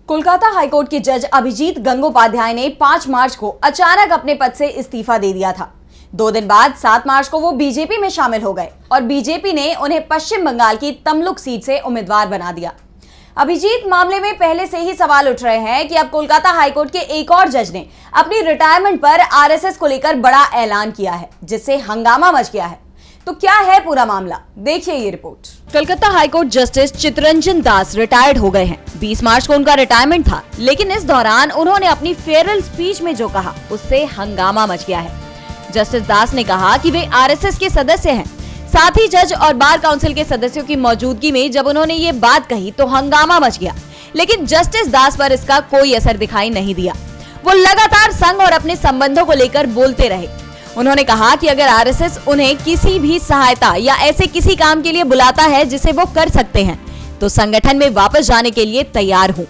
Kolkata high court के जज अभिजीत गंगोपाध्याय ने 5 मार्च को अचानक अपने पद से इस्तीफा दे दिया था। 2 दिन बाद 7 मार्च को वो बीजेपी में शामिल हो गए और बीजेपी ने उन्हें पश्चिम बंगाल की तमलुक सीट से उम्मीदवार बना दिया। अभिजीत मामले में पहले से ही सवाल उठ रहे हैं कि अब कोलकाता हाईकोर्ट के एक और जज ने अपनी रिटायरमेंट पर आरएसएस को लेकर बड़ा ऐलान किया है, जिससे हंगामा मच गया है। तो क्या है पूरा मामला, देखिए ये report. Calcutta high court justice Chittaranjan Das retired हो गए हैं। 20 मार्च को उनका रिटायरमेंट था, लेकिन इस दौरान उन्होंने अपनी फेयरवेल स्पीच में जो कहा उससे हंगामा मच गया है। जस्टिस दास ने कहा कि वे आरएसएस के सदस्य हैं। साथ ही जज और बार काउंसिल के सदस्यों की मौजूदगी में जब उन्होंने ये बात कही तो हंगामा मच गया, लेकिन जस्टिस दास पर इसका कोई असर दिखाई नहीं दिया। वो लगातार संघ और अपने संबंधों को लेकर बोलते रहे। उन्होंने कहा कि अगर आरएसएस उन्हें किसी भी सहायता या ऐसे किसी काम के लिए बुलाता है जिसे वो कर सकते हैं, तो संगठन में वापस जाने के लिए तैयार हूँ।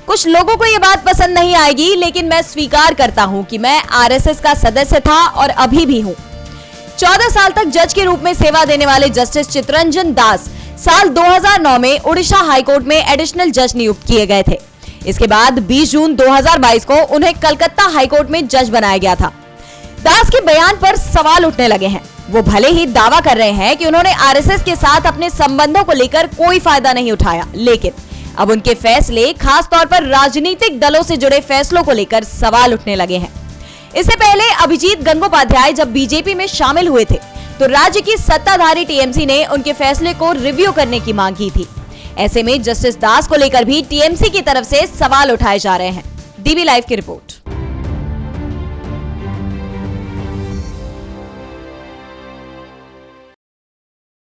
कुछ लोगों को ये बात पसंद नहीं आएगी, लेकिन मैं स्वीकार करता हूँ कि मैं आरएसएस का सदस्य था और अभी भी हूँ। 14 साल तक जज के रूप में सेवा देने वाले जस्टिस चित्तरंजन दास साल 2009 में उड़ीसा हाईकोर्ट में एडिशनल जज नियुक्त किए गए थे। इसके बाद 20 जून 2022 को उन्हें कलकत्ता हाईकोर्ट में जज बनाया गया था। दास के बयान पर सवाल उठने लगे हैं। वो भले ही दावा कर रहे हैं कि उन्होंने आरएसएस के साथ अपने संबंधों को लेकर कोई फायदा नहीं उठाया, लेकिन अब उनके फैसले खास तौर पर राजनीतिक दलों से जुड़े फैसलों को लेकर सवाल उठने लगे हैं। इससे पहले अभिजीत गंगोपाध्याय जब बीजेपी में शामिल हुए थे तो राज्य की सत्ताधारी टीएमसी ने उनके फैसले को रिव्यू करने की मांग की थी। ऐसे में जस्टिस दास को लेकर भी टीएमसी की तरफ से सवाल उठाए जा रहे हैं। डीबी लाइव की रिपोर्ट।